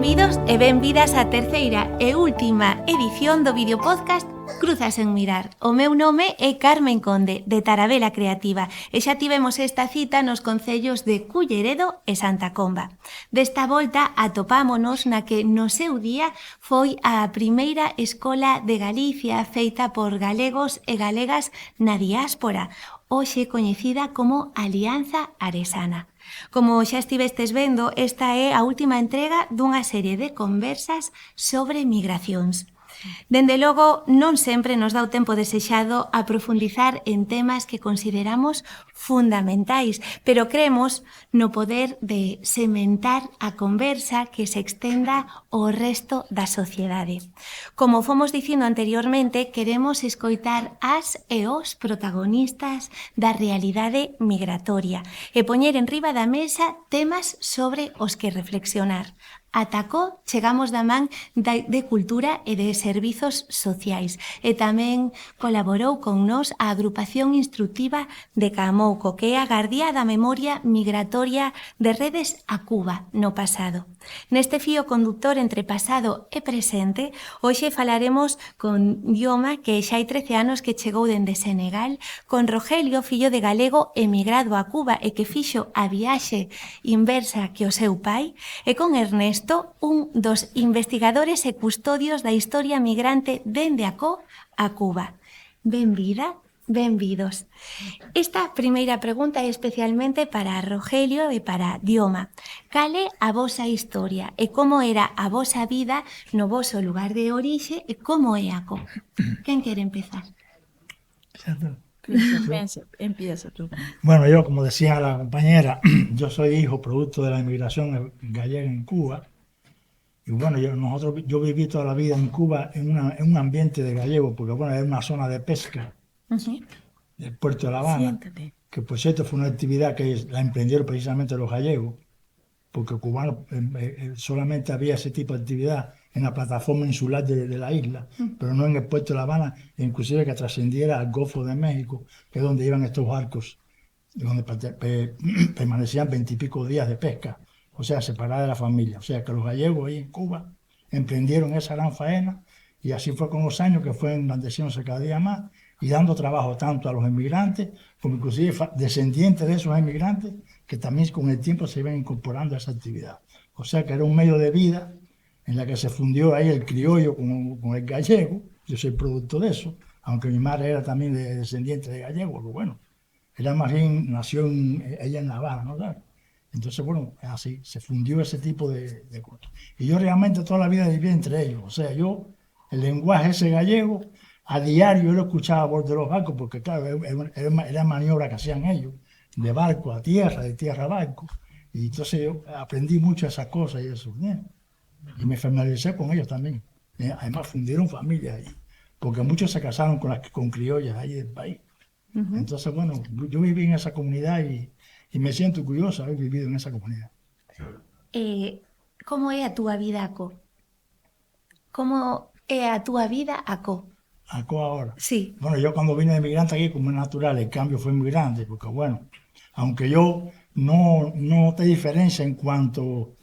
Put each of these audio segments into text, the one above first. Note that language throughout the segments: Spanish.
Benvidos e benvidas á terceira e última edición do videopodcast Cruzas en Mirar. O meu nome é Carmen Conde, de Tarabela Creativa, e xa tivemos esta cita nos concellos de Culleredo e Santa Comba. Desta volta atopámonos na que no seu día foi a primeira escola de Galicia feita por galegos e galegas na diáspora, hoxe coñecida como Alianza Aresana. Como xa estivestes vendo, esta é a última entrega dunha serie de conversas sobre migracións. Dende logo, non sempre nos dá o tempo desexado a profundizar en temas que consideramos fundamentais, pero creemos no poder de sementar a conversa que se extenda ao resto da sociedade. Como fomos dicindo anteriormente, queremos escoitar as e os protagonistas da realidade migratoria e poñer en riba da mesa temas sobre os que reflexionar. Atacó, chegamos da man de Cultura e de Servizos Sociais e tamén colaborou con nós a Agrupación Instructiva de Camouco, que é a Gardía da Memoria Migratoria de Redes a Cuba no pasado. Neste fío conductor entre pasado e presente, hoxe falaremos con Dioma, que xa hai 13 anos que chegou dende Senegal, con Rogelio, fillo de galego emigrado a Cuba e que fixo a viaxe inversa que o seu pai, e con Ernesto, un dos investigadores e custodios da historia migrante dende Acó a Cuba. Benvida, benvidos. Esta primeira pregunta é especialmente para Rogelio e para Dioma. Cal é a vosa historia e como era a vosa vida no voso lugar de orixe e como é Acó? Quen quere empezar? Empieza tú. Bueno, yo, como decía la compañera, yo soy hijo producto de la inmigración gallega en Cuba. Y bueno, yo viví toda la vida en Cuba en un ambiente de gallego, porque bueno, era una zona de pesca del puerto de La Habana. Siéntate. Que por cierto fue una actividad que la emprendieron precisamente los gallegos, porque cubanos solamente había ese tipo de actividad en la plataforma insular de la isla, pero no en el puerto de La Habana, inclusive que trascendiera al Golfo de México, que es donde iban estos barcos, donde permanecían 20 y pico días de pesca, o sea, separada de la familia. O sea, que los gallegos ahí en Cuba emprendieron esa gran faena y así fue con los años que fue engrandeciéndose cada día más y dando trabajo tanto a los emigrantes como inclusive descendientes de esos emigrantes que también con el tiempo se iban incorporando a esa actividad. O sea, que era un medio de vida en la que se fundió ahí el criollo con el gallego. Yo soy producto de eso, aunque mi madre era también descendiente de gallego, pero bueno, ella más bien nació ella en La Habana, ¿no sabes? Entonces, bueno, así, se fundió ese tipo de cosas. Y yo realmente toda la vida viví entre ellos. O sea, el lenguaje ese gallego, a diario yo lo escuchaba a bordo de los barcos, porque claro, era maniobra que hacían ellos, de barco a tierra, de tierra a barco. Y entonces yo aprendí mucho esas cosas y eso. Y me familiaricé con ellos también. Además, fundieron familias ahí, porque muchos se casaron con criollas ahí del país. Entonces, bueno, yo viví en esa comunidad y me siento orgulloso de haber vivido en esa comunidad. Como é a túa vida Acó? Como é a túa vida Acó? Acó ahora. Sí. Bueno, yo cuando vine de migrante aquí, como es natural, el cambio fue muy grande, porque bueno, aunque yo no noté diferencia en cuanto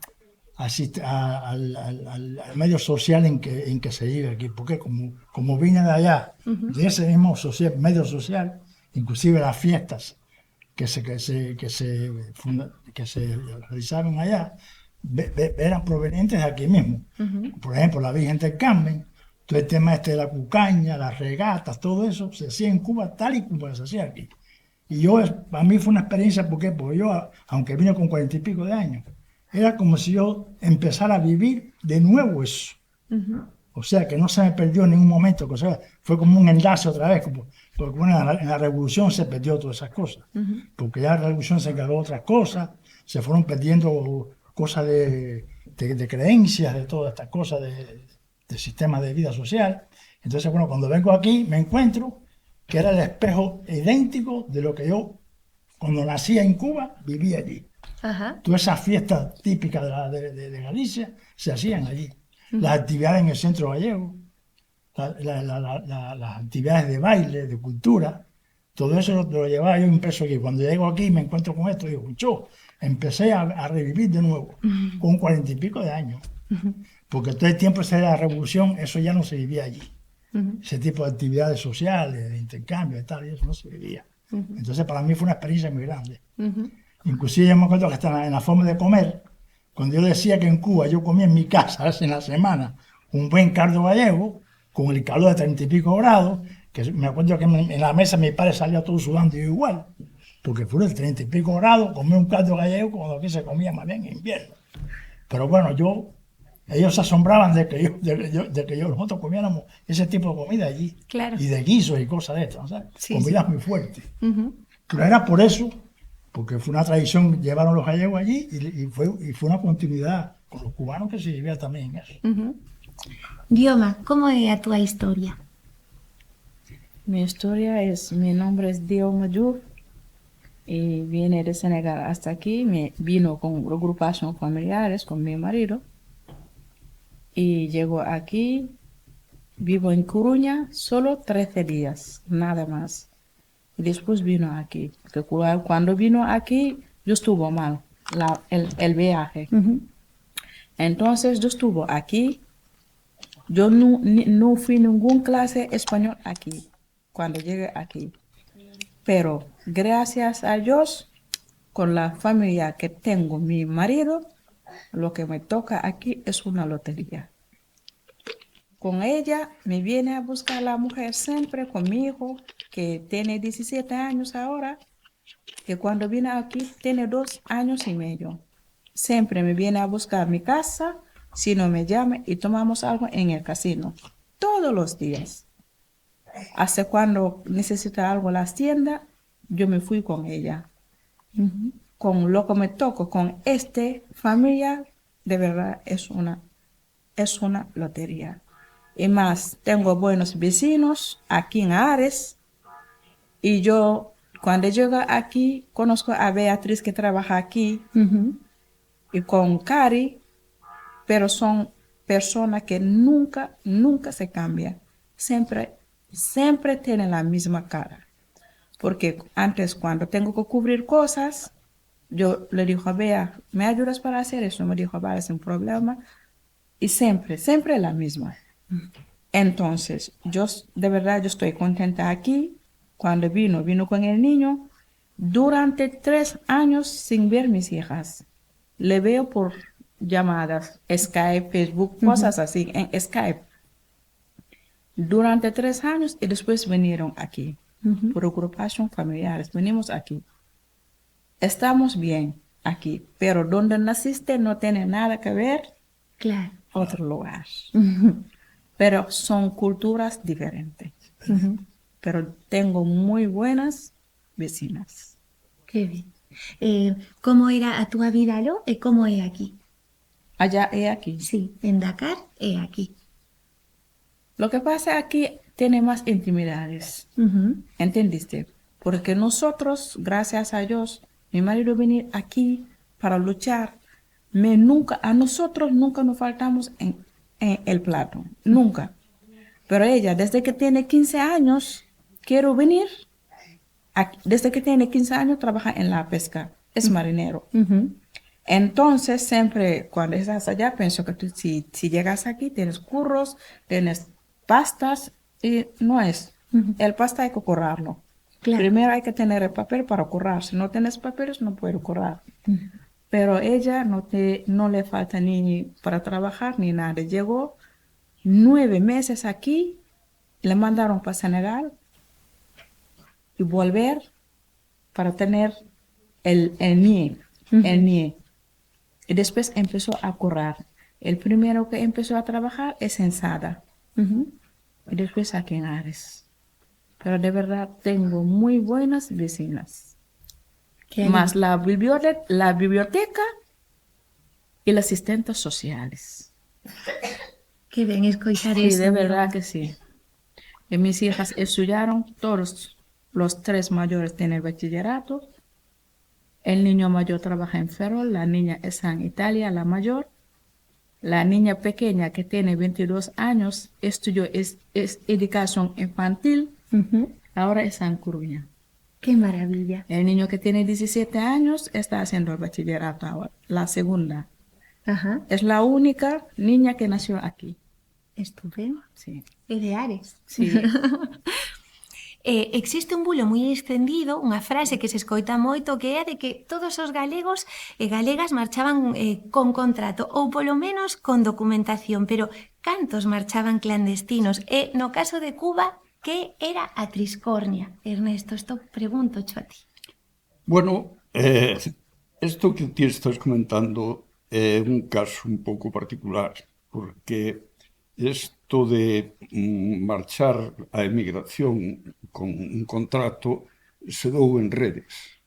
al medio social en que se vive aquí, porque como vine de allá, de ese mismo medio social, inclusive las fiestas que se realizaron allá, eran provenientes de aquí mismo. Por ejemplo, la Virgen del Carmen, todo el tema de la cucaña, las regatas, todo eso se hacía en Cuba tal y como se hacía aquí. Y para mí fue una experiencia, porque yo, aunque vine con 40 y pico de años, era como si yo empezara a vivir de nuevo eso. O sea, que no se me perdió en ningún momento, o sea, fue como un enlace otra vez, porque bueno, en la revolución se perdió todas esas cosas, porque ya la revolución se encargó de otras cosas, se fueron perdiendo cosas de creencias, de todas estas cosas de sistema de vida social. Entonces, bueno, cuando vengo aquí me encuentro que era el espejo idéntico de lo que yo, cuando nací en Cuba, vivía allí. Todas esas fiestas típicas de Galicia se hacían allí. Las actividades en el centro gallego, las actividades de baile, de cultura, todo eso lo llevaba yo impreso aquí. Cuando llego aquí me encuentro con esto y digo, yo empecé a revivir de nuevo, con 40 y pico de años. Porque todo el tiempo esa era la revolución, eso ya no se vivía allí. Ese tipo de actividades sociales, de intercambio y tal, y eso no se vivía. Entonces para mí fue una experiencia muy grande. Inclusive yo me acuerdo que hasta en la forma de comer, cuando yo decía que en Cuba yo comía en mi casa en la semana un buen caldo gallego, con el calor de 30 y pico grados, que me acuerdo que en la mesa mi padre salía todo sudando y yo igual, porque fue de 30 y pico grados, comer un caldo gallego como lo que se comía más bien en invierno. Pero bueno, ellos se asombraban de que nosotros comiéramos ese tipo de comida allí. Claro. Y de guisos y cosas de estas, ¿sabes? Sí, Comidas muy fuertes. Pero era por eso, porque fue una tradición, llevaron los gallegos allí y fue una continuidad con los cubanos que se vivía también en eso. Dioma, ¿cómo es tu historia? Mi historia es, mi nombre es Dioma Diouf y viene de Senegal hasta aquí. Me vino con agrupación familiares con mi marido y llegó aquí. Vivo en Coruña solo 13 días, nada más. Y después vino aquí. Porque cuando vino aquí, yo estuve mal, el viaje. Entonces yo estuve aquí. Yo no fui a ninguna clase español aquí, cuando llegué aquí. Pero gracias a Dios, con la familia que tengo, mi marido, lo que me toca aquí es una lotería. Con ella me viene a buscar la mujer siempre conmigo, que tiene 17 años ahora, que cuando viene aquí tiene 2 años y medio. Siempre me viene a buscar a mi casa, si no me llama y tomamos algo en el casino. Todos los días. Hasta cuando necesita algo en las tiendas, yo me fui con ella. Con lo que me toco, con esta familia, de verdad es una lotería. Y más, tengo buenos vecinos aquí en Ares. Y yo, cuando llego aquí, conozco a Beatriz que trabaja aquí. Y con Cari, pero son personas que nunca se cambian. Siempre tienen la misma cara. Porque antes, cuando tengo que cubrir cosas, yo le digo a Bea, ¿me ayudas para hacer eso? Me dijo, vale, sin problema. Y siempre la misma. Entonces, de verdad, yo estoy contenta aquí. Cuando vino con el niño. Durante 3 años sin ver mis hijas. Le veo por llamadas, Skype, Facebook, cosas así, en Skype. Durante 3 años y después vinieron aquí. Por agrupación familiares, venimos aquí. Estamos bien aquí, pero donde naciste no tiene nada que ver. Claro. Otro lugar. Pero son culturas diferentes. Pero tengo muy buenas vecinas. Qué bien. ¿Cómo era a tu vida y cómo es aquí? Allá y aquí. Sí, en Dakar y aquí. Lo que pasa aquí tiene más intimidades. ¿Entendiste? Porque nosotros, gracias a Dios, mi marido venir aquí para luchar. A nosotros nunca nos faltamos en el plato. Nunca. Pero ella, desde que tiene 15 años, quiero venir. Desde que tiene 15 años, trabaja en la pesca. Es marinero. Entonces, siempre cuando estás allá, pienso que tú, si llegas aquí, tienes curros, tienes pastas, y no es. El pasta hay que curarlo. Claro. Primero hay que tener el papel para currar. Si no tienes papeles, no puedes currar. Pero ella no le falta ni para trabajar ni nada. Llegó 9 meses aquí, le mandaron para Senegal y volver para tener el NIE. Y después empezó a currar. El primero que empezó a trabajar es en Sada. Y después aquí en Ares. Pero de verdad tengo muy buenas vecinas. Más la biblioteca y las asistentes sociales. Qué bien escuchar Sí, eso. de verdad que sí. Y mis hijas estudiaron, todos los 3 mayores tienen bachillerato. El niño mayor trabaja en Ferrol, la niña está en Italia, la mayor. La niña pequeña que tiene 22 años estudió es educación infantil, ahora está en Coruña. Qué maravilla. El niño que tiene 17 años está haciendo el bachillerato ahora, la segunda. Ajá, Es la única niña que nació aquí. estupendo. Sí. E de Ares. Sí. Existe un bulo moi extendido, unha frase que se escoita moito, que é a de que todos os galegos e galegas marchaban con contrato, ou polo menos con documentación, pero cantos marchaban clandestinos? E no caso de Cuba, que era a triscornia? Ernesto, isto pregunto a ti. Bueno, esto que ti estás comentando é un caso un pouco particular, porque isto de marchar a emigración con un contrato se dou en redes,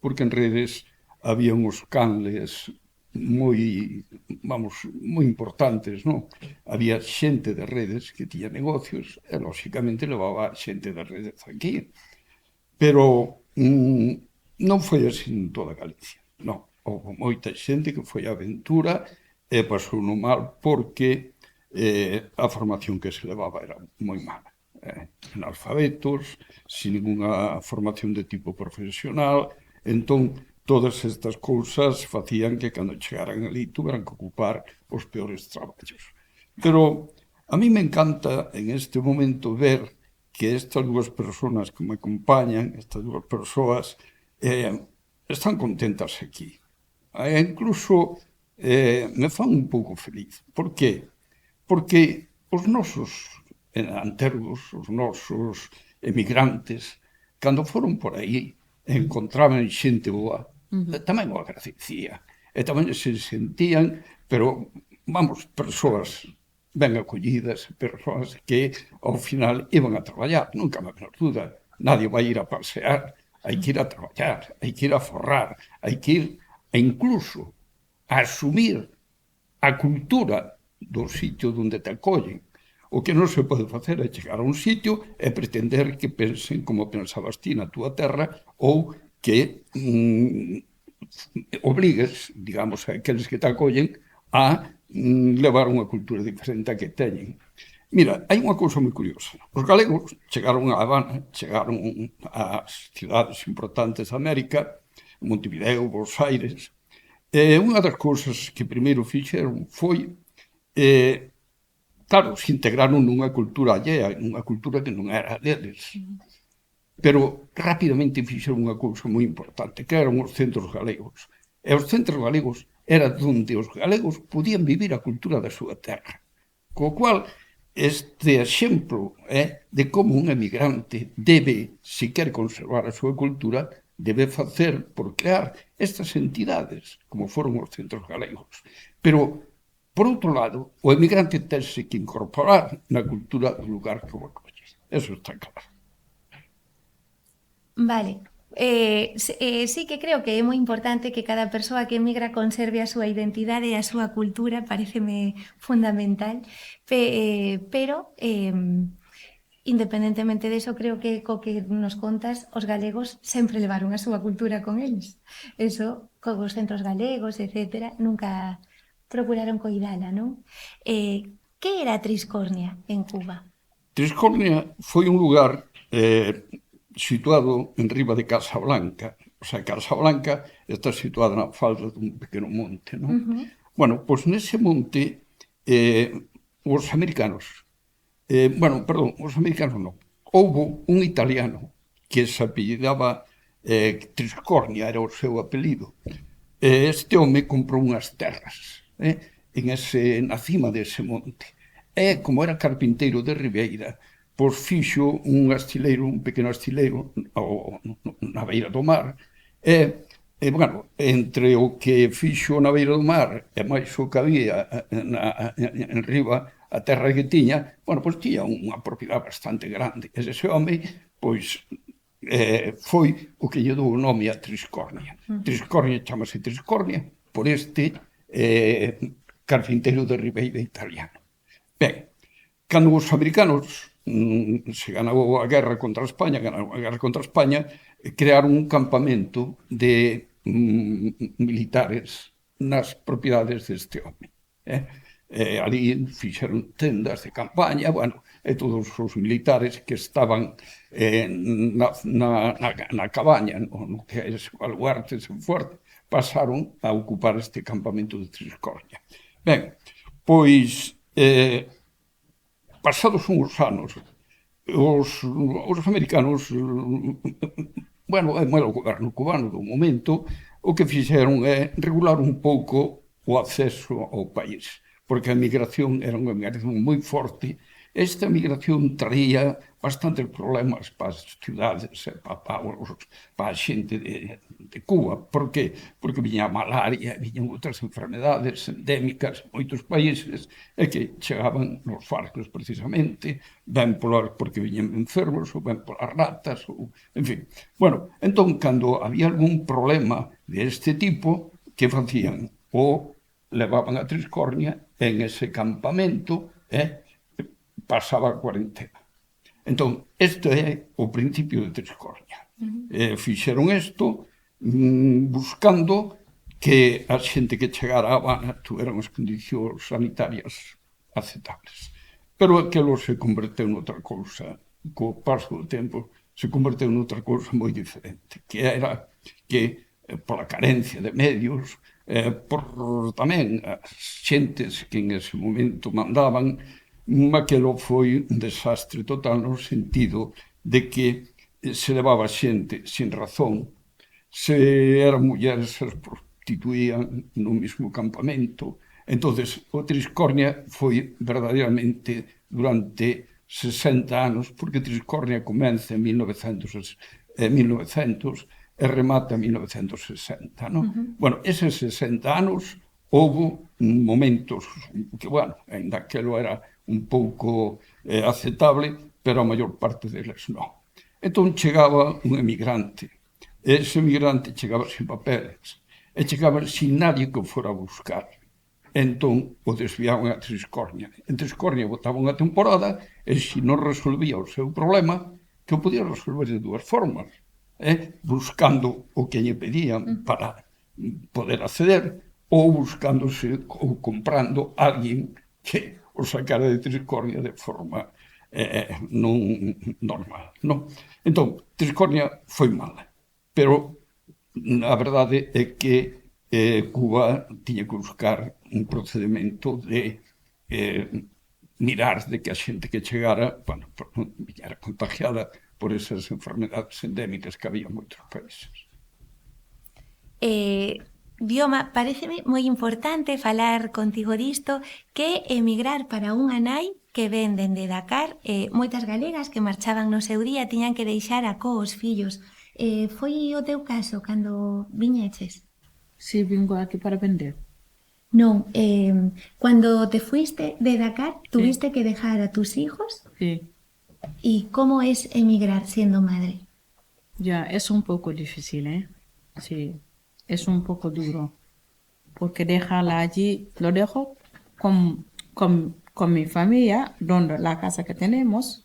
porque en redes había uns canles moi, moi importantes, non? Había xente de redes que tiña negocios e, lóxicamente, levaba xente de redes aquí. Pero non foi así en toda Galicia, non. Houve moita xente que foi a aventura e pasou no mal porque a formación que se levaba era moi mala. Analfabetos, sin ninguna formación de tipo profesional, entón todas estas cousas facían que cando chegaran ali tuveran que ocupar os peores traballos. Pero a mí me encanta en este momento ver que estas dúas persoas que me acompañan, estas dúas persoas, están contentas aquí. Incluso me fan un pouco feliz. Por qué? Porque os nosos antergos, os nosos emigrantes, cando foron por aí, encontraban xente boa, tamén o agradecía. E tamén se sentían, pero, persoas ben acollidas, persoas que ao final iban a traballar, nunca me menor duda. Nadie vai ir a pasear, hai que ir a traballar, hai que ir a forrar, hai que ir a incluso a asumir a cultura do sitio onde te acollen. O que non se pode facer é chegar a un sitio e pretender que pensen como pensabas ti na túa terra ou que obligues, digamos, a aqueles que te acollen a levar unha cultura diferente a que teñen. Mira, hai unha cousa moi curiosa. Os galegos chegaron a Habana, chegaron ás cidades importantes da América, Montevideo, Buenos Aires, e unha das cousas que primeiro fixeron foi, claro, se integraron nunha cultura allea, nunha cultura que non era deles. Pero rapidamente fixeron unha cousa moi importante, que eran os centros galegos. E os centros galegos era onde os galegos podían vivir a cultura da súa terra. Co cual, este exemplo de como un emigrante debe, se quer conservar a súa cultura, debe facer por crear estas entidades, como foron os centros galegos. Pero, por outro lado, o emigrante tense que incorporar na cultura do lugar que o acolle. Eso está claro. Vale. Sí que creo que é moi importante que cada persoa que emigra conserve a súa identidade e a súa cultura, pareceme fundamental, pero independentemente deso, creo que co que nos contas, os galegos sempre levaron a súa cultura con eles. Eso, con os centros galegos, etcétera, nunca procuraron coidala, non? Que era a Triscornia en Cuba? Triscornia foi un lugar situado en riba de Casablanca. O sea, Casablanca está situada na falda dun pequeno monte, non? Bueno, pois nese monte os americanos, os americanos non, houbo un italiano que se apellidaba Triscornia, era o seu apelido. Este home comprou unhas terras na cima dese monte. E, como era carpinteiro de Ribeira, pois fixo un pequeno astileiro na beira do mar, entre o que fixo na beira do mar e máis o que había en riba, a terra que tiña, pois tiña unha propiedade bastante grande. Ese home, pois, foi o que lle dou o nome a Triscornia. Triscornia chamase Triscornia por este carpinteiro de Ribeira italiano. Ben, cando os americanos se ganou a guerra contra España, crearon un campamento de militares nas propiedades deste home. Ali fixeron tendas de campaña, e todos os militares que estaban na cabaña, no que é ese baluarte, ese forte, pasaron a ocupar este campamento de Triscornia. Ben, pois, pasados uns anos, os americanos, bueno, é o goberno cubano do momento, o que fixeron é regular un pouco o acceso ao país, porque a migración era unha migración moi forte. Esta migración traía bastantes problemas para as cidades, para a xente de Cuba. Por qué? Porque viña a malaria, viñan outras enfermedades endémicas en moitos países, e que chegaban nos barcos precisamente, ben porque viñan enfermos, ou ben polas ratas, ou, en fin. Bueno, entón, cando había algún problema deste tipo, que facían? O levaban a Triscornia en ese campamento, pasaba a cuarentena. Entón, este é o principio de Triscornia. Fixeron isto buscando que a xente que chegara a Habana tuveran as condicións sanitarias aceptables. Pero aquilo se converteu noutra cousa, co paso do tempo, se converteu noutra cousa moi diferente, que era que, pola carencia de medios, por tamén as xentes que en ese momento mandaban, aquilo foi un desastre total no sentido de que se levaba xente sin razón, se eran mulleres se prostituían no mesmo campamento. Entonces, o Triscornia foi verdadeiramente durante 60 anos, porque Triscornia comeza en 1900 e remata en 1960, non? Bueno, eses 60 anos houve momentos que, bueno, ainda que lo era un pouco aceptable, pero a maior parte deles non. Entón chegaba un emigrante, e ese emigrante chegaba sin papeles, e chegaba sin nadie que o fora a buscar. Entón o desviaban a Triscornia. En Triscornia botaban a temporada, e se non resolvía o seu problema, que o podía resolver de dúas formas, buscando o que lle pedían para poder acceder, ou buscándose ou comprando a alguén que o sacara de Triscornia de forma non normal, non? Entón, Triscornia foi mala, pero a verdade é que Cuba tiña que buscar un procedimento de mirar de que a xente que chegara, bueno, era contagiada por esas enfermedades endémicas que había en moitos países. Bioma, pareceme moi importante falar contigo disto, que emigrar para unha nai que ven dende Dakar, moitas galegas que marchaban no seu día tiñan que deixar a os fillos. Foi o teu caso cando viñeches? Sí, vengo aquí para vender. Non, cando te fuiste de Dakar, tuviste que dejar a tus hijos. Sí. ¿Y cómo es emigrar siendo madre? Ya, es un poco difícil, ¿eh? Sí, es un poco duro. Porque dejarla allí, lo dejo con mi familia, donde la casa que tenemos.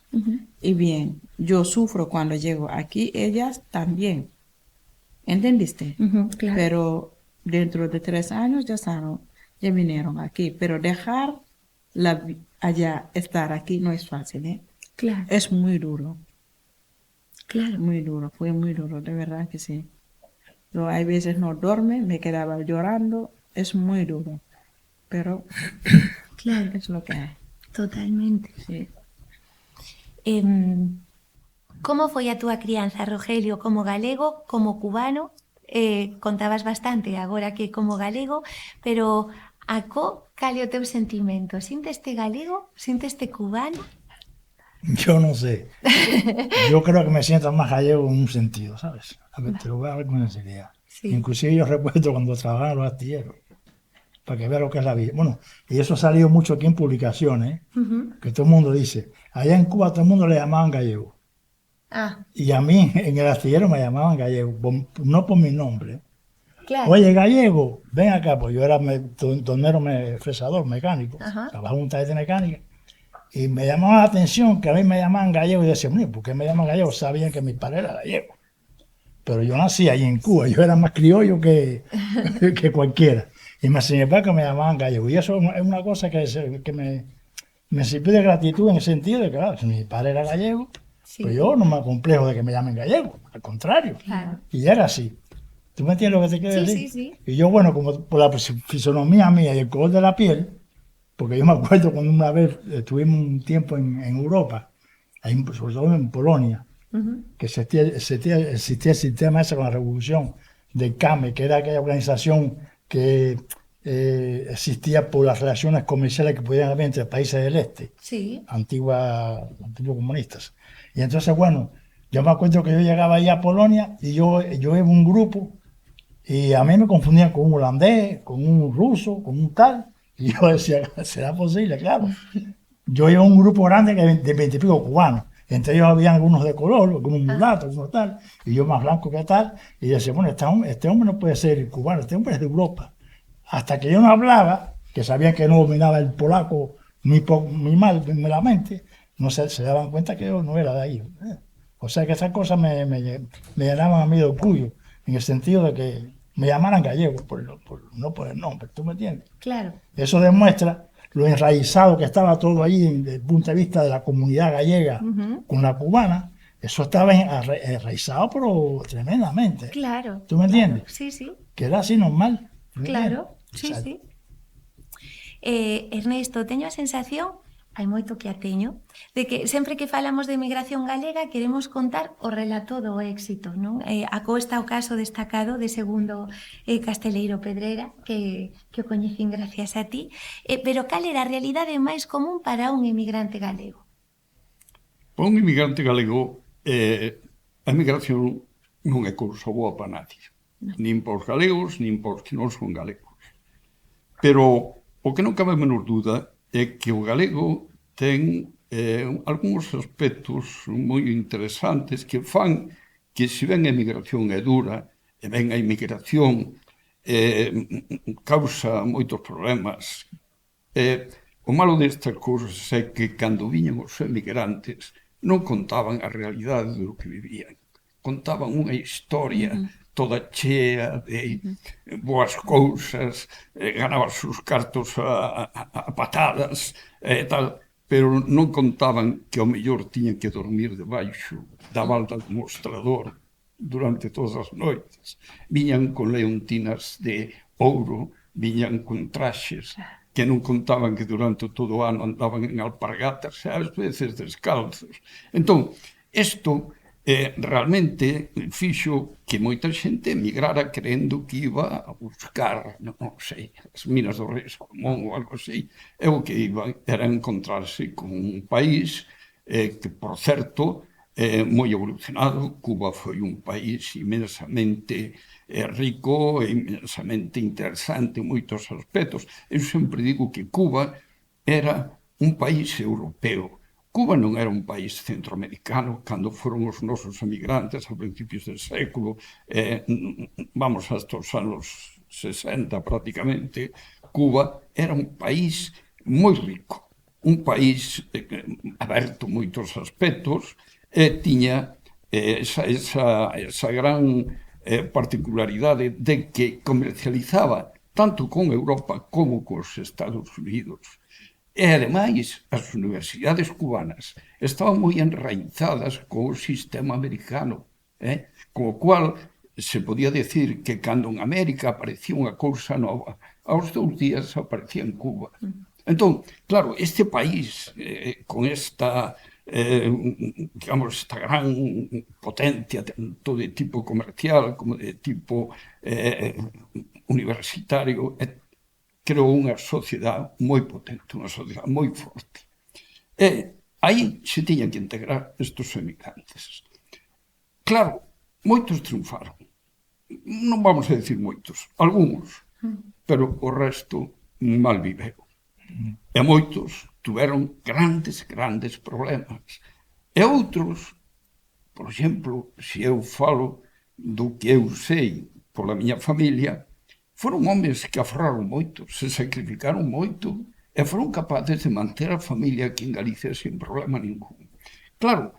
Y bien, yo sufro cuando llego aquí, ellas también. ¿Entendiste? Claro. Pero dentro de 3 años ya vinieron aquí. Pero dejar allá, estar aquí no es fácil, ¿eh? Claro. Es muy duro. Claro. Muy duro, fue muy duro, de verdad que sí. Yo hay veces no duerme, me quedaba llorando, es muy duro. Pero claro, es lo que hay. Totalmente. Sí. Como foi a túa crianza, Rogelio, como galego, como cubano? Contabas bastante agora que como galego, pero cal é o teu sentimento? Sinteste galego? Sinteste cubano? Yo no sé. Yo creo que me siento más gallego en un sentido, ¿sabes? A ver, te lo voy a ver con sinceridad. Sí. Inclusive yo recuerdo cuando trabajaba en los astilleros, para que vea lo que es la vida. Bueno, y eso ha salido mucho aquí en publicaciones, que todo el mundo dice, allá en Cuba todo el mundo le llamaban gallego. Y a mí en el astillero me llamaban gallego, no por mi nombre. Claro. Oye, gallego, ven acá, pues yo era tornero fresador, mecánico, trabajaba en un taller de mecánica. Y me llamaba la atención que a mí me llamaban gallego y decía, ¿por qué me llaman gallego? Sabían que mi padre era gallego. Pero yo nací ahí en Cuba, yo era más criollo que cualquiera. Y me enseñé para que me llamaban gallego. Y eso es una cosa que me sirvió de gratitud en el sentido de que, claro, si mi padre era gallego, Sí. pues yo no me complejo de que me llamen gallego, al contrario. Claro. Y era así. ¿Tú me entiendes lo que te quiero Sí, decir? sí, sí. Y yo, bueno, como por la fisonomía mía y el color de la piel, porque yo me acuerdo cuando una vez estuvimos un tiempo en Europa, ahí, sobre todo en Polonia, que existía el sistema ese con la revolución del CAME, que era aquella organización que existía por las relaciones comerciales que podían haber entre países del este, Sí. antiguos comunistas. Y entonces, bueno, yo me acuerdo que yo llegaba ahí a Polonia y yo iba a un grupo y a mí me confundían con un holandés, con un ruso, con un tal. Y yo decía, ¿será posible? Claro. Yo iba a un grupo grande de 20 y pico cubanos. Entre ellos había algunos de color, algunos mulatos, algunos tal, y yo más blanco que tal. Y yo decía, bueno, este hombre no puede ser cubano, este hombre es de Europa. Hasta que yo no hablaba, que sabían que no dominaba el polaco muy mal, muy malamente, no se daban cuenta que yo no era de ahí. O sea que esas cosas me llenaban a mí de orgullo, en el sentido de que me llamaran gallego, no por el nombre, ¿tú me entiendes? Claro. Eso demuestra lo enraizado que estaba todo allí desde el punto de vista de la comunidad gallega con la cubana. Eso estaba enraizado, pero tremendamente. Claro. ¿Tú me entiendes? Claro. Sí, sí. Que era así normal. Claro. Sí, Exacto. sí. Ernesto, teño a sensación, hai moito que a teño, de que sempre que falamos de emigración galega queremos contar o relato do éxito, non? Acó está o caso destacado de segundo Casteleiro Pedrera, que o coñecín gracias a ti, pero cal era a realidade máis común para un emigrante galego? Para un inmigrante galego, a emigración non é cousa boa para nadie. Nin para os galegos, nin para os que non son galegos. Pero o que non cabe a menor dúda é que o galego ten algúns aspectos moi interesantes que fan que se ven a emigración é dura, e ven a emigración causa moitos problemas. O malo destas cousas é que cando viñan os emigrantes non contaban a realidade do que vivían. Contaban unha historia toda chea de boas cousas, ganaban os cartos a patadas e tal, pero non contaban que ao mellor tiñan que dormir debaixo da balda do mostrador durante todas as noites. Viñan con leontinas de ouro, viñan con traxes que non contaban que durante todo o ano andaban en alpargatas e ás veces descalzos. Entón, isto realmente fixo que moita xente emigrara crendo que iba a buscar, non sei, as minas do Rei Salomón ou algo así, e o que iba era encontrarse con un país que, por certo, moi evolucionado. Cuba foi un país inmensamente rico e inmensamente interesante en moitos aspectos. Eu sempre digo que Cuba era un país europeo. Cuba non era un país centroamericano cando foron os nosos emigrantes a principios del século, vamos hasta os anos 60 prácticamente. Cuba era un país moi rico, un país aberto en moitos aspectos, e tiña esa gran particularidade de que comercializaba tanto con Europa como cos Estados Unidos. E, ademais, as universidades cubanas estaban moi enraizadas co sistema americano, co cual se podía decir que cando en América aparecía unha cousa nova, aos 2 días aparecía en Cuba. Entón, claro, este país, con esta digamos, esta gran potencia, tanto de tipo comercial como de tipo universitario, creou unha sociedade moi potente, unha sociedade moi forte. E aí se tiñan que integrar estes emigrantes. Claro, moitos triunfaron. Non vamos a decir moitos, algúns, pero o resto mal viveu. E moitos tuveron grandes problemas. E outros, por exemplo, se eu falo do que eu sei pola miña familia, foron homes que aforraron moito, se sacrificaron moito e foron capaces de manter a familia aquí en Galicia sin problema ningún. Claro,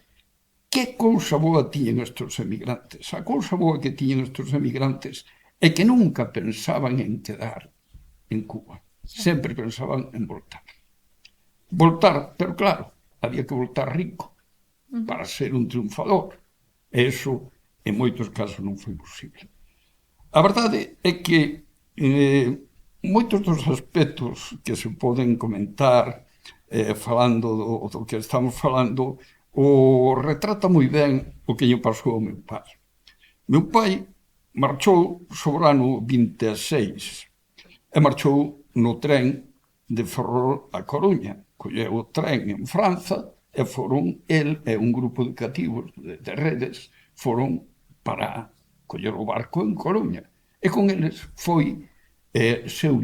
que cousa boa tiñen estes emigrantes? A cousa boa que tiñen estes emigrantes é que nunca pensaban en quedar en Cuba. Sempre pensaban en voltar. voltar, pero claro, había que voltar rico para ser un triunfador. Eso, en moitos casos, non foi posible. A verdade é que moitos dos aspectos que se poden comentar falando do que estamos falando o retrata moi ben o que lle pasou ao meu pai. Meu pai marchou sobre o ano 26 e marchou no tren de Ferrol a Coruña. Colleu o tren en Franza e foron el e un grupo de cativos de redes foron para coller o barco en Coruña. E con eles foi seu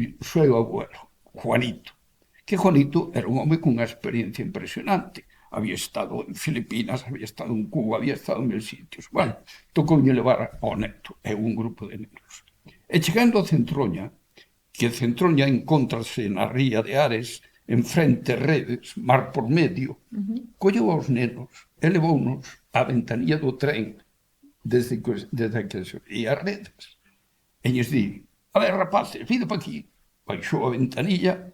abuelo, Juanito. Que Juanito era un home cunha experiencia impresionante. Había estado en Filipinas, había estado en Cuba, había estado en mil sitios. Bueno, tocoulle levar ao neto e un grupo de nenos. E chegando a Centroña, que Centroña encontrase na ría de Ares, en frente redes, mar por medio, colleu aos nenos e levounos á ventanilla do tren desde que se veía redes. E lles di, a ver, rapaces, vide pa aquí. Baixou a ventanilla,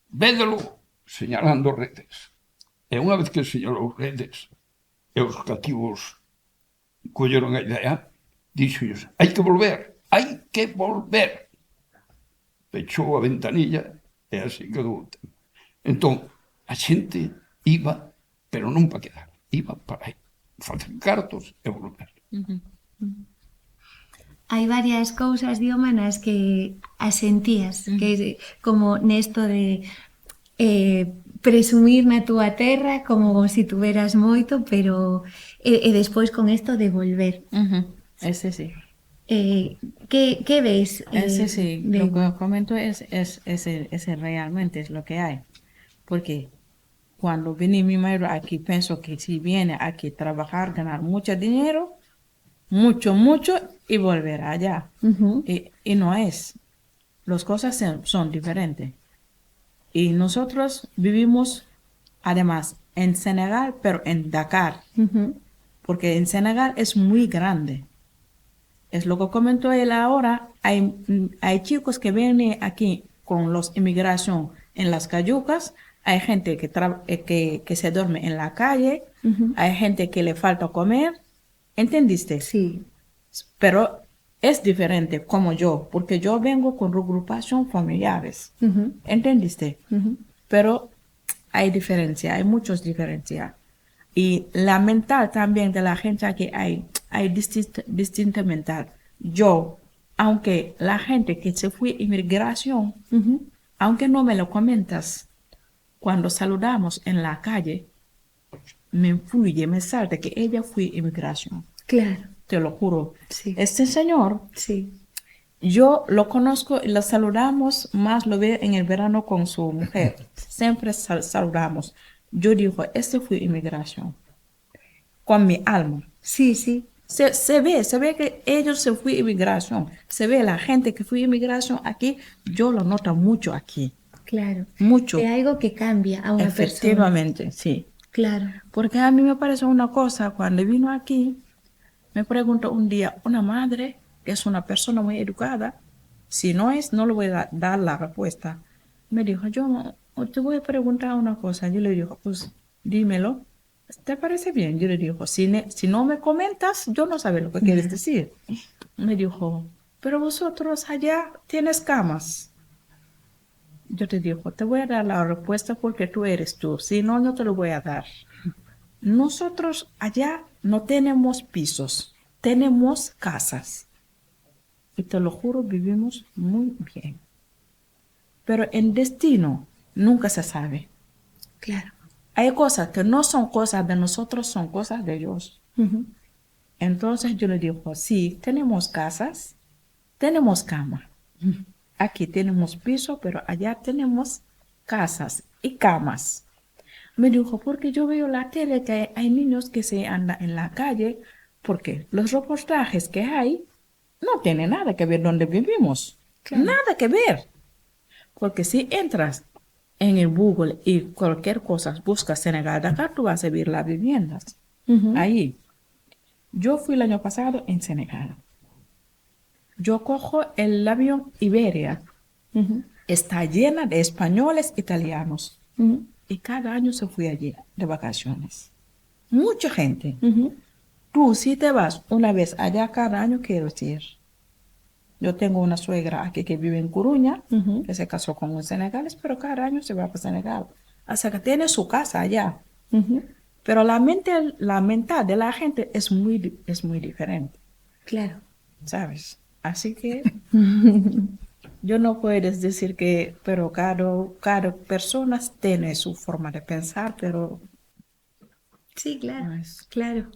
védelo, señalando redes. E unha vez que señalou redes, e os cativos colleron a idea, dixolles, hai que volver, hai que volver. Pechou a ventanilla e así quedou o tema. Entón, a xente iba, pero non para quedar, iba para facer cartos e volver. Hai varias cousas, Dioma, nas que as sentías, que como nesto de presumir na túa terra como si tuveras moito, pero e despois con isto de volver. Ese sí. ¿Qué ves? Ese sí, lo que comento es realmente es lo que hay. Porque cuando viene mi marido aquí, pienso que si viene aquí a trabajar, ganar mucho dinero, mucho, y volver allá. Y no es. Las cosas son diferentes. Y nosotros vivimos, además, en Senegal, pero en Dakar. Porque en Senegal es muy grande. Es lo que comentó él ahora. Hay chicos que vienen aquí con los inmigración en las cayucas. Hay gente que se duerme en la calle. Hay gente que le falta comer. ¿Entendiste? Sí. Pero es diferente como yo, porque yo vengo con agrupación familiares. ¿Entendiste? Pero hay diferencia, hay muchas diferencias. Y la mental también de la gente aquí hay distinta mental. Yo, aunque la gente que se fue inmigración, aunque no me lo comentas, cuando saludamos en la calle, me influye, me salta que ella fue inmigración. Claro. Te lo juro. Sí. Este señor, Sí. yo lo conozco y lo saludamos, más lo veo en el verano con su mujer. Siempre saludamos. Yo digo, este fue inmigración. Con mi alma. Sí, sí. Se ve que ellos se fue inmigración. Se ve la gente que fue inmigración aquí, yo lo noto mucho aquí. Claro. Mucho. Es algo que cambia a una persona. Efectivamente, sí. Claro. Porque a mí me parece una cosa, cuando vino aquí, me preguntó un día, una madre, que es una persona muy educada, si no es, no le voy a dar la respuesta. Me dijo, yo te voy a preguntar una cosa. Yo le digo, pues dímelo. ¿Te parece bien? Yo le digo, si no me comentas, yo no sé lo que quieres decir. Me dijo, pero vosotros allá tienes camas. Yo te digo, te voy a dar la respuesta porque tú eres tú. Si no, no te lo voy a dar. Nosotros allá no tenemos pisos, tenemos casas. Y te lo juro, vivimos muy bien. Pero el destino nunca se sabe. Claro. Hay cosas que no son cosas de nosotros, son cosas de ellos. Entonces yo le digo, sí, tenemos casas, tenemos cama. Aquí tenemos piso, pero allá tenemos casas y camas. Me dijo, porque yo veo la tele que hay niños que se andan en la calle, porque los reportajes que hay no tienen nada que ver donde vivimos. Claro. Nada que ver. Porque si entras en el Google y cualquier cosa, buscas Senegal, Dakar, tú vas a ver las viviendas. Ahí. Yo fui el año pasado en Senegal. Yo cojo el avión Iberia. Está llena de españoles, italianos. y cada año se fue allí de vacaciones. Mucha gente. Tú, si te vas una vez allá cada año, quiero decir. Yo tengo una suegra aquí que vive en Coruña, que se casó con un senegalés, pero cada año se va para Senegal. Hasta que tiene su casa allá. Pero la mentalidad de la gente es muy diferente, Claro. ¿sabes? Así que yo no puedes decir que, pero cada persona tiene su forma de pensar, pero Sí, claro, no es. claro.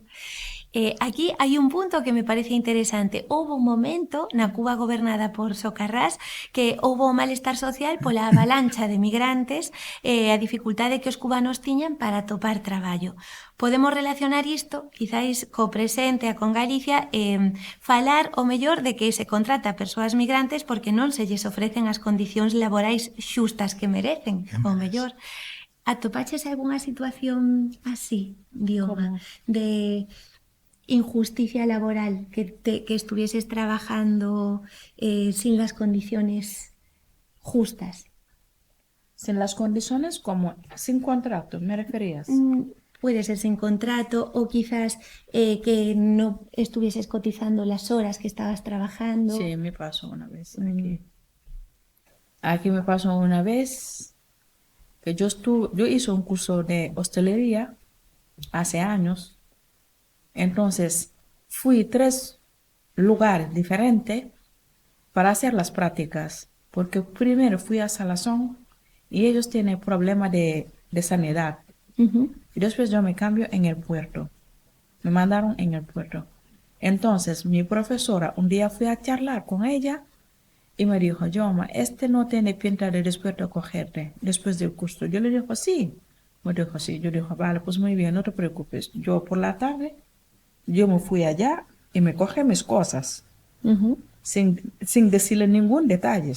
Aquí hai un punto que me parece interesante. Houve un momento na Cuba gobernada por Socarrás que houve o malestar social pola avalancha de migrantes e a dificultade que os cubanos tiñan para atopar traballo. Podemos relacionar isto, quizáis, co presente a con Galicia e falar o mellor de que se contrata a persoas migrantes porque non se lles ofrecen as condicións laborais xustas que merecen, o mellor. Atopaches algunha situación así, Dioma, de injusticia laboral, que estuvieses trabajando sin las condiciones justas? Sin las condiciones como sin contrato, ¿me referías? Puede ser sin contrato o quizás que no estuvieses cotizando las horas que estabas trabajando. Sí, me pasó una vez aquí. Aquí me pasó una vez que yo hice un curso de hostelería hace años. Entonces, fui 3 lugares diferentes para hacer las prácticas, porque primero fui a Salazón y ellos tienen problemas de sanidad. Y después yo me cambio en el puerto. Me mandaron en el puerto. Entonces, mi profesora, un día fui a charlar con ella y me dijo, Yoma, no tiene pinta de después de cogerte después del curso. Yo le digo, sí. Me dijo, sí. Yo digo, vale, pues muy bien, no te preocupes. Yo por la tarde, yo me fui allá y me coge mis cosas. Sin decirle ningún detalle.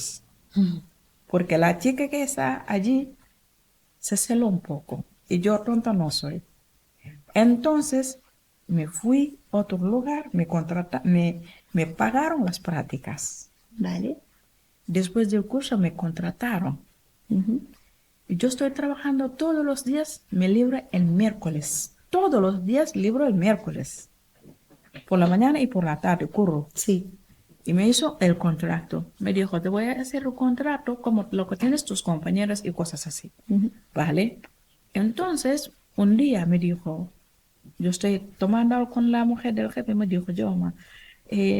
Porque la chica que está allí se celó un poco. Y yo tonta no soy. Entonces, me fui a otro lugar, me pagaron las prácticas. Vale. Después del curso me contrataron. Y yo estoy trabajando todos los días, me libro el miércoles. Todos los días libro el miércoles. Por la mañana y por la tarde, curro. Sí. Y me hizo el contrato. Me dijo, te voy a hacer un contrato como lo que tienes tus compañeros y cosas así. ¿Vale? Entonces, un día me dijo, yo estoy tomando algo con la mujer del jefe, me dijo, Yoma,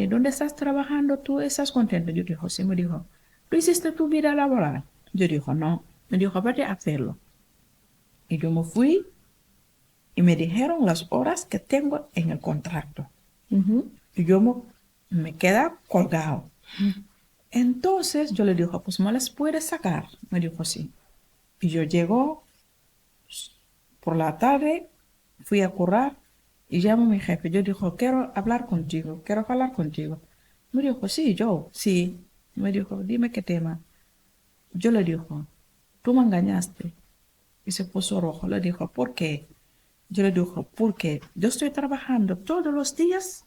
¿dónde estás trabajando tú? ¿Estás contento? Yo dijo, sí. Me dijo, ¿tú hiciste tu vida laboral? Yo dijo, no. Me dijo, vete a hacerlo. Y yo me fui y me dijeron las horas que tengo en el contrato. Y yo me quedé colgado. Entonces yo le dije, pues me las puedes sacar. Me dijo, sí. Y yo llego por la tarde, fui a currar y llamo a mi jefe. Yo dijo, quiero hablar contigo. Me dijo, sí. Me dijo, dime qué tema. Yo le dijo, tú me engañaste. Y se puso rojo. Le dijo, ¿por qué? Yo le dijo, porque yo estoy trabajando todos los días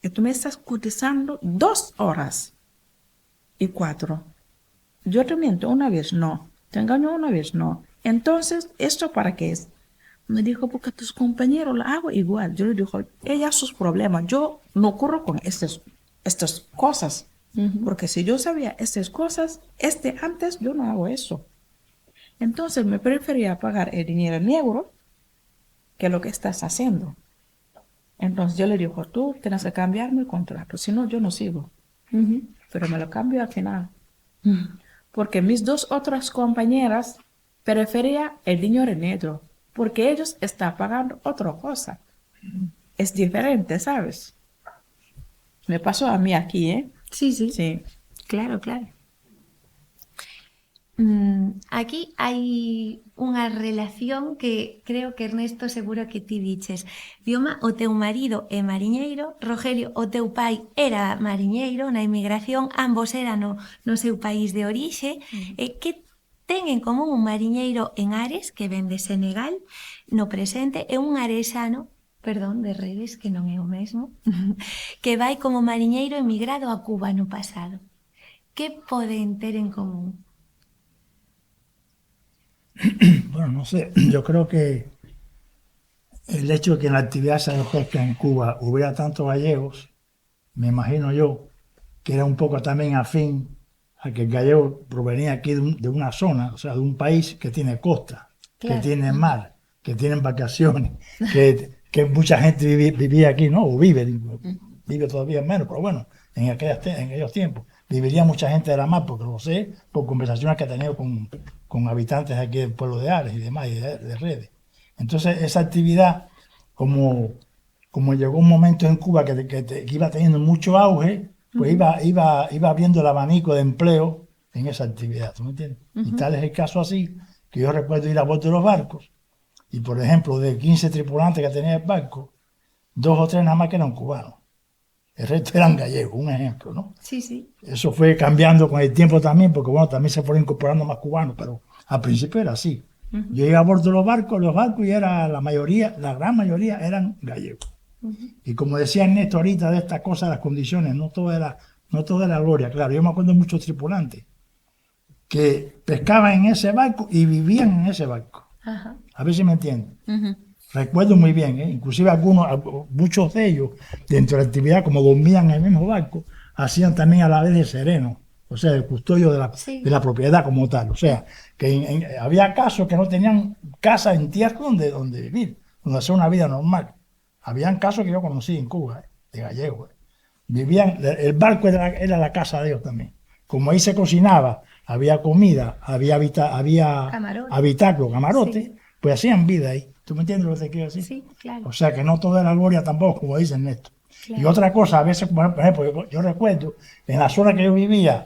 y tú me estás cotizando 2 horas y 4. Yo te miento una vez, no. Te engaño una vez, no. Entonces, ¿esto para qué es? Me dijo, porque a tus compañeros lo hago igual. Yo le dijo, ella sus problemas. Yo no ocurro con estas cosas. Porque si yo sabía estas cosas, antes yo no hago eso. Entonces me prefería pagar el dinero negro que lo que estás haciendo. Entonces yo le digo, tú tienes que cambiarme el contrato, si no yo no sigo. Pero me lo cambio al final. Porque mis 2 otras compañeras preferían el dinero negro, porque ellos están pagando otra cosa. Es diferente, ¿sabes? Me pasó a mí aquí, ¿eh? Sí, sí. Sí. Claro. Aquí hai unha relación que creo que Ernesto seguro que ti diches. Dioma, o teu marido é mariñeiro, Rogelio, o teu pai era mariñeiro na inmigración, ambos eran no seu país de orixe. Que ten en común un mariñeiro en Ares, que ven de Senegal, no presente, e un aresano, perdón, de Redes, que non é o mesmo, que vai como mariñeiro emigrado a Cuba no pasado. Que poden ter en común? Bueno, no sé, yo creo que el hecho de que en la actividad esa de pesca en Cuba hubiera tantos gallegos, me imagino yo, que era un poco también afín a que el gallego provenía aquí de una zona, o sea, de un país que tiene costa, que Claro. tiene mar, que tiene vacaciones, que mucha gente vivía aquí, ¿no? O vive, digo, vive todavía menos, pero bueno, en aquellos tiempos viviría mucha gente de la mar, porque lo sé por conversaciones que he tenido con habitantes aquí del pueblo de Ares y demás, y de Redes. Entonces, esa actividad, como llegó un momento en Cuba que iba teniendo mucho auge, pues iba abriendo el abanico de empleo en esa actividad, ¿tú me entiendes? Y tal es el caso así, que yo recuerdo ir a bordo de los barcos, y por ejemplo, de 15 tripulantes que tenía el barco, 2 o 3 nada más que eran cubanos. El resto eran gallegos, un ejemplo, ¿no? Sí, sí. Eso fue cambiando con el tiempo también, porque bueno, también se fueron incorporando más cubanos, pero al principio era así. Yo iba a bordo de los barcos y era la mayoría, la gran mayoría eran gallegos. Y como decía Ernesto ahorita de estas cosas, las condiciones, no todo era gloria, claro. Yo me acuerdo de muchos tripulantes que pescaban en ese barco y vivían en ese barco. Ajá. A ver si me entienden. Recuerdo muy bien, inclusive muchos de ellos, dentro de la actividad, como dormían en el mismo barco, hacían también a la vez de sereno, o sea, el custodio Sí. de la propiedad como tal. O sea, que había casos que no tenían casa en tierra donde vivir, donde hacer una vida normal. Habían casos que yo conocí en Cuba, de gallegos. Vivían, el barco era la casa de ellos también. Como ahí se cocinaba, había comida, había Camarote. habitáculo, camarote, Sí. pues hacían vida ahí. ¿Tú me entiendes lo que te quiero decir? Sí, claro. O sea que no todo era gloria tampoco, como dicen Néstor. Claro. Y otra cosa, a veces, por ejemplo, yo recuerdo, en la zona que yo vivía,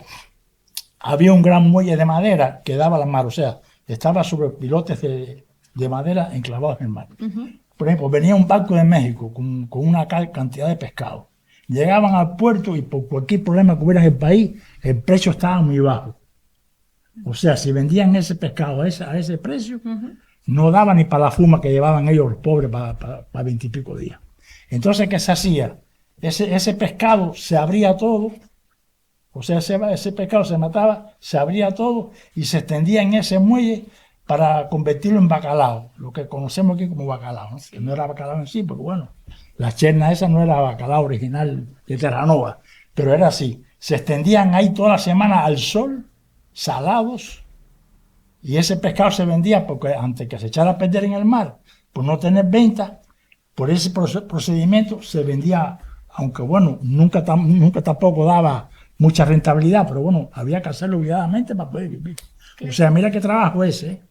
había un gran muelle de madera que daba a la mar, o sea, estaba sobre pilotes de madera enclavados en el mar. Por ejemplo, venía un barco de México con una cantidad de pescado. Llegaban al puerto y por cualquier problema que hubiera en el país, el precio estaba muy bajo. O sea, si vendían ese pescado a ese precio, no daba ni para la fuma que llevaban ellos los pobres para 20 y pico días. Entonces, ¿qué se hacía? Ese pescado se abría todo, o sea, ese pescado se mataba, se abría todo y se extendía en ese muelle para convertirlo en bacalao, lo que conocemos aquí como bacalao, ¿no? Que no era bacalao en sí, porque bueno, la cherna esa no era bacalao original de Terranova, pero era así. Se extendían ahí toda la semana al sol, salados, y ese pescado se vendía porque antes que se echara a perder en el mar, por no tener venta, por ese procedimiento se vendía, aunque bueno, nunca tampoco daba mucha rentabilidad, pero bueno, había que hacerlo obligadamente para poder vivir. O sea, mira qué trabajo ese, ¿eh?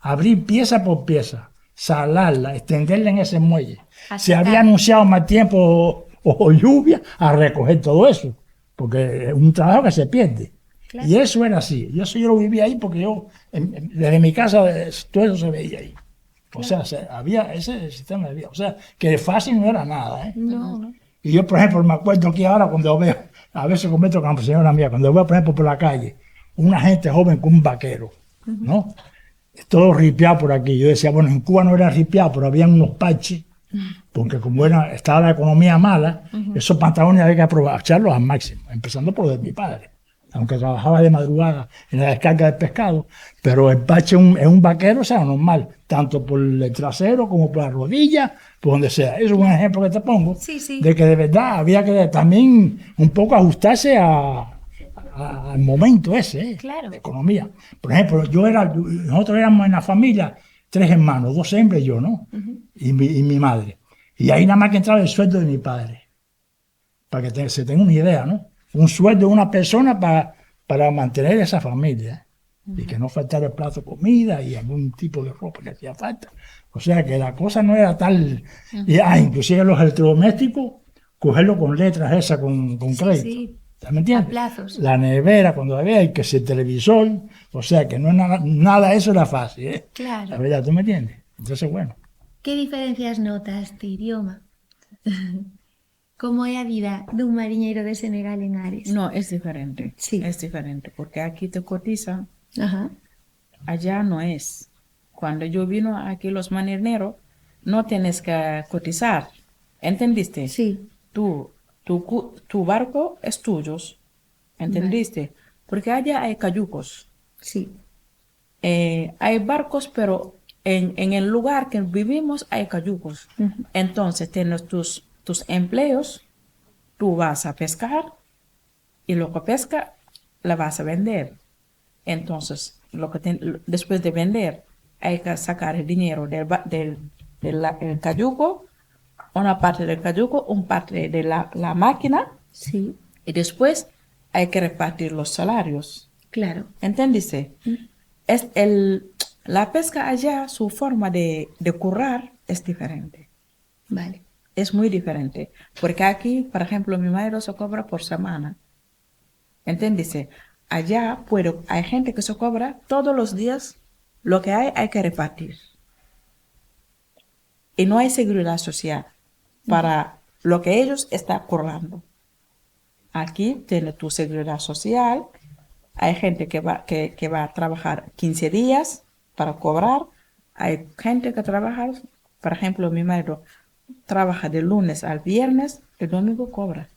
Abrir pieza por pieza, salarla, extenderla en ese muelle. Se había anunciado más tiempo o lluvia a recoger todo eso, porque es un trabajo que se pierde. Claro. Y eso era así. Y eso yo lo vivía ahí porque yo, desde mi casa, todo eso se veía ahí. O sea, había ese sistema de vida. O sea, que fácil no era nada, ¿eh? No. Y yo, por ejemplo, me acuerdo aquí ahora cuando veo, a veces comento con la señora mía, cuando veo, por ejemplo, por la calle, una gente joven con un vaquero, ¿no? Todo ripiado por aquí. Yo decía, bueno, en Cuba no era ripiado, pero habían unos parches, porque como estaba la economía mala, esos pantalones había que aprovecharlos al máximo, empezando por los de mi padre, aunque trabajaba de madrugada en la descarga de pescado, pero el parche en un vaquero sea normal, tanto por el trasero como por la rodilla, por donde sea. Eso es un ejemplo que te pongo, de que de verdad había que también un poco ajustarse al momento ese, de economía. Por ejemplo, nosotros éramos en la familia 3 hermanos, 2 hembras y yo, ¿no? Y mi madre. Y ahí nada más que entraba el sueldo de mi padre, para que se tenga una idea, ¿no? Un sueldo de una persona para mantener esa familia, y que no faltara el plato de comida y algún tipo de ropa que hacía falta. O sea que la cosa no era tal. Y inclusive los electrodomésticos, cogerlo con letras esas, con crédito. Sí. ¿Me entiendes? A plazos. La nevera, cuando había, y que si el televisor, o sea que no es nada de eso era fácil, ¿eh? Claro. La verdad, ¿tú me entiendes? Entonces, bueno. ¿Qué diferencias notas de idioma? ¿Cómo es la vida de un marinero de Senegal en Ares? No, es diferente. Sí. Es diferente, porque aquí te cotizan, Ajá. allá no es. Cuando yo vino aquí los marineros, no tienes que cotizar. ¿Entendiste? Sí. Tu barco es tuyo. ¿Entendiste? Porque allá hay cayucos. Sí. Hay barcos, pero en el lugar que vivimos hay cayucos. Entonces tienes tus empleos, tú vas a pescar y lo que pesca la vas a vender. Entonces, después de vender, hay que sacar el dinero del cayuco, una parte del cayuco, una parte de la máquina, Sí, y después hay que repartir los salarios. claro. ¿Entiendes? La pesca allá, su forma de currar es diferente. Vale. Es muy diferente. Porque aquí, por ejemplo, mi marido se cobra por semana. ¿Entiendes? Allá hay gente que se cobra todos los días. Lo que hay que repartir. Y no hay seguridad social para lo que ellos están currando. Aquí tiene tu seguridad social. Hay gente que va a trabajar 15 días para cobrar. Hay gente que trabaja, por ejemplo, mi marido trabaja de lunes al viernes, el domingo cobra.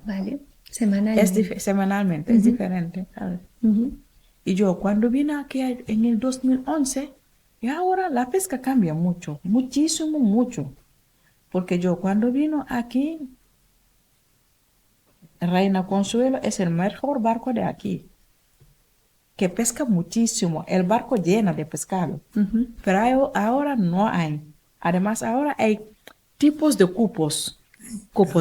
Vale. Semanalmente. Semanalmente, es diferente, ¿sabes? Y yo cuando vine aquí en el 2011, y ahora la pesca cambia mucho, muchísimo, mucho. Porque yo cuando vino aquí, Reina Consuelo es el mejor barco de aquí, que pesca muchísimo, el barco llena de pescado. Pero ahora no hay. Además, ahora hay tipos de cupos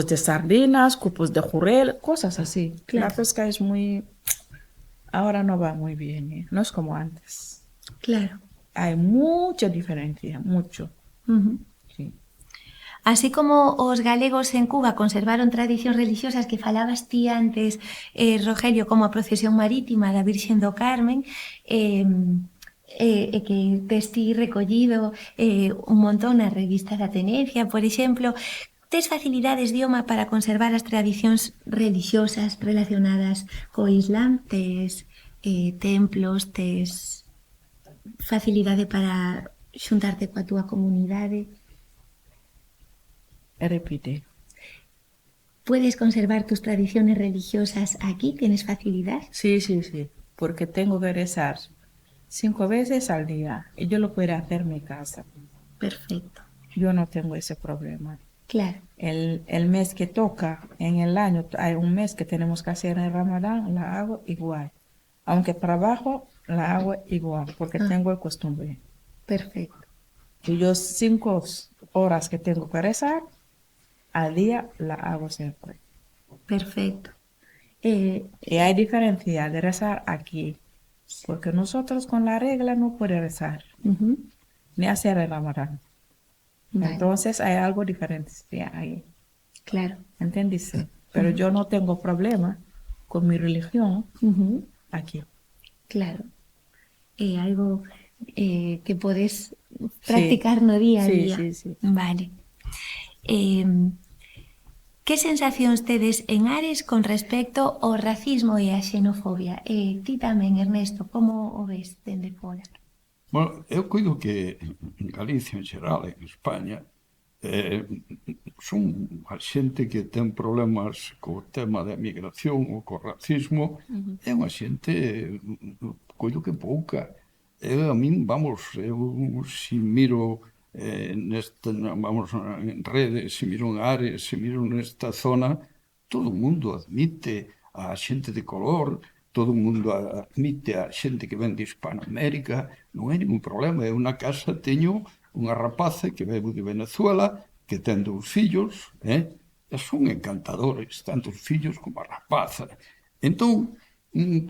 de sardinas, cupos de jurel, cosas así. Claro. La pesca es ahora no va muy bien, ¿eh? No es como antes. Claro. Hay mucha diferencia, mucho. Sí. Así como os galegos en Cuba conservaron tradicións religiosas que falabas ti antes, Rogelio, como a procesión marítima da Virxen do Carmen, que tes ti recollido un montón na revista da Tenencia, por exemplo, tes facilidades, Dioma, para conservar as tradicións religiosas relacionadas co Islam, tes templos, tes facilidade para xuntarte coa túa comunidade. Repite. ¿Puedes conservar tus tradiciones religiosas aquí? ¿Tienes facilidad? Sí, porque tengo que rezar 5 veces al día y yo lo puedo hacer en mi casa. Perfecto. Yo no tengo ese problema. Claro. El mes que toca en el año, hay un mes que tenemos que hacer el Ramadán, la hago igual. Aunque trabajo, la hago igual, porque tengo el costumbre. Perfecto. Y yo 5 horas que tengo que rezar, al día la hago siempre. Perfecto. Y hay diferencia de rezar aquí, porque nosotros con la regla no podemos rezar, ni hacer el Ramadán. Vale. Entonces hay algo diferente ahí. Claro. ¿Entendiste? Pero yo no tengo problema con mi religión aquí. Claro. Algo que podés practicar no día a día. Sí. Vale. Que sensacións tedes en Ares con respecto ao racismo e a xenofobia? Ti tamén, Ernesto, como o ves dende fora? Bueno, eu coido que en Galicia en xeral, en España, son a xente que ten problemas co tema da migración ou co racismo, é unha xente, coido que pouca. A min, vamos, eu si miro vamos, en redes, se miro en Ares, se miro nesta zona, todo o mundo admite a xente de color, todo o mundo admite a xente que ven de Hispanoamérica, non hai ningún problema. Eu na casa teño unha rapaza que veio de Venezuela, que ten 2 fillos, e son encantadores, tanto os fillos como a rapaza. Entón,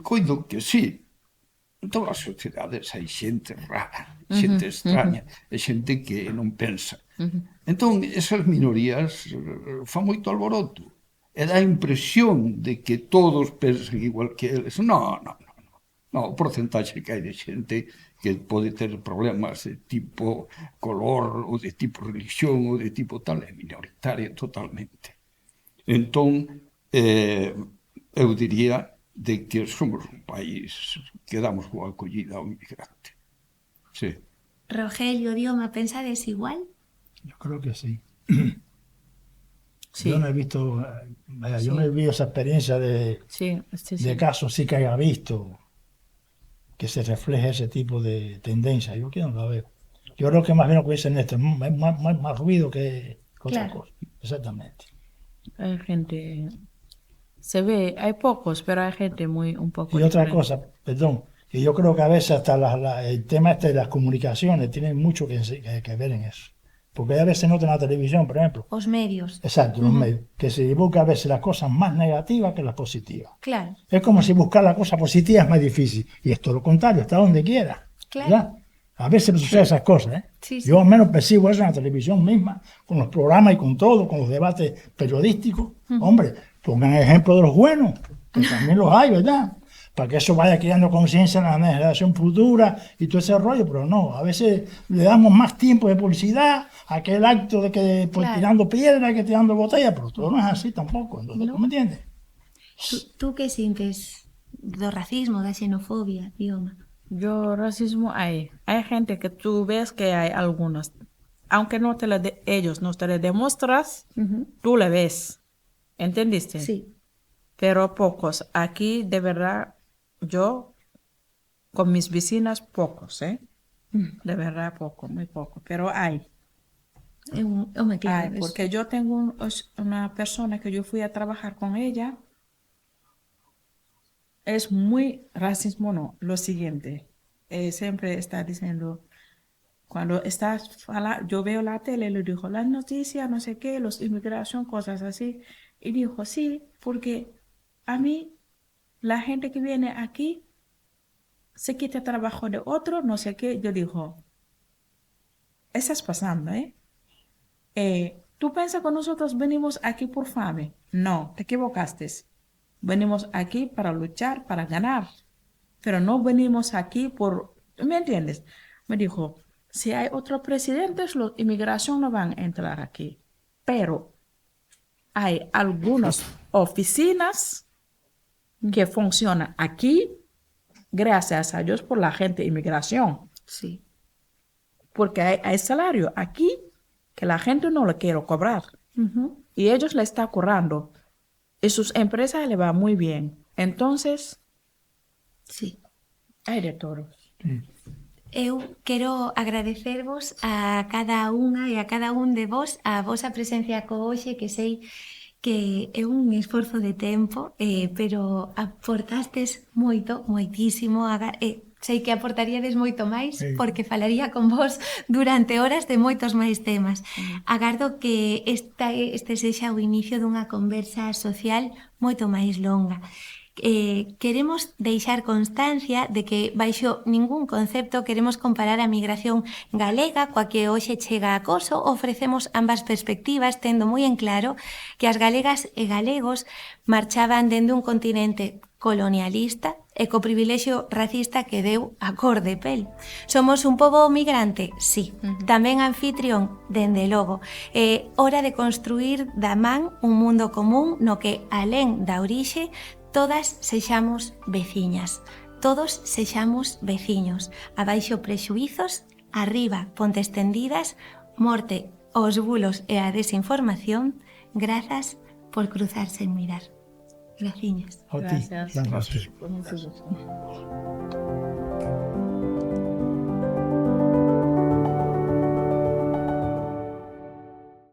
coido que sí, en todas as sociedades hai xente rara, xente extraña, e xente que non pensa. Entón, esas minorías fan moito alboroto, e dá a impresión de que todos pensan igual que eles. Non, o porcentaxe que hai de xente que pode ter problemas de tipo color, ou de tipo religión, ou de tipo tal, é minoritaria totalmente. Entón, eu diría de que somos un país que damos boa acollida ao inmigrante. Sí. Rogelio, Dioma, ¿pensades igual? Yo creo que sí. Sí. Yo no he visto, yo no he vivido esa experiencia de Sí. casos sí que haya visto, que se refleje ese tipo de tendencia. Yo aquí no la veo. Yo creo que más bien lo que dice Néstor, es más ruido que otra Claro. cosa. Exactamente. Hay gente, se ve, hay pocos, pero hay gente un poco Y otra diferente. cosa, perdón, que yo creo que a veces hasta el tema de las comunicaciones tienen mucho que ver en eso. Porque a veces nota en la televisión, por ejemplo, Os medios. exacto, los medios, que se busca a veces las cosas más negativas que las positivas. Claro. Es como si buscar la cosa positiva es más difícil. Y es todo lo contrario, está donde quiera. Claro. ¿Verdad? A veces suceden esas cosas, ¿eh? Sí, sí. Yo al menos percibo eso en la televisión misma, con los programas y con todo, con los debates periodísticos. Hombre, pongan ejemplo de los buenos, que también los hay, ¿verdad? Para que eso vaya creando conciencia en la generación futura y todo ese rollo, pero no, a veces le damos más tiempo de publicidad a aquel acto de que pues, Claro. tirando piedra que tirando botella, pero todo no es así tampoco, entonces, No. ¿tú me entiendes? Tú que sientes do racismo, da xenofobia, idioma? Yo, racismo hay. Hay gente que tú ves que hay algunos. Aunque no ellos no te lo demuestras, tú le ves. ¿Entendiste? Sí. Pero pocos. Aquí, de verdad, yo, con mis vecinas, pocos, ¿eh? De verdad, poco, muy poco. Pero hay. Home, claro. Hay, porque yo tengo una persona que yo fui a trabajar con ella. Es muy racismo, no. Lo siguiente, siempre está diciendo, cuando yo veo la tele, le dijo, las noticias, no sé qué, los inmigración, cosas así. Y dijo, sí, porque a mí, la gente que viene aquí, se quita trabajo de otro, no sé qué. Yo dijo, eso es pasando, ¿eh? ¿Tú piensas que nosotros venimos aquí por fame? No, te equivocaste. Venimos aquí para luchar, para ganar, pero no venimos aquí por, ¿me entiendes? Me dijo, si hay otros presidentes, los inmigración no van a entrar aquí, pero hay algunas oficinas que funcionan aquí, gracias a Dios por la gente de inmigración, Sí. porque hay salario aquí que la gente no le quiere cobrar y ellos le están cobrando y sus empresas le va muy bien. Entonces, Sí. hay de todos. Eu quero agradecervos a cada unha e a cada un de vos a vosa presencia co hoxe, que sei que é un esforzo de tempo, pero aportastes moito, moitísimo, sei que aportaríades moito máis, Sí. porque falaría con vos durante horas de moitos máis temas. Agardo que este sexa o inicio dunha conversa social moito máis longa. Queremos deixar constancia de que baixo ningún concepto queremos comparar a migración galega coa que hoxe chega a Coso. Ofrecemos ambas perspectivas, tendo moi en claro que as galegas e galegos marchaban dende un continente colonialista e co privilexio racista que deu a cor de pel. Somos un pobo migrante? Sí. Tamén anfitrión? Dende logo. É hora de construir da man un mundo común no que, alén da orixe, todas sexamos veciñas, todos sexamos veciños, abaixo prexuizos, arriba pontes tendidas, morte aos bulos e a desinformación, grazas por cruzar sen mirar. Graciñas. A ti, Gracias. gracias. Con mucho gusto.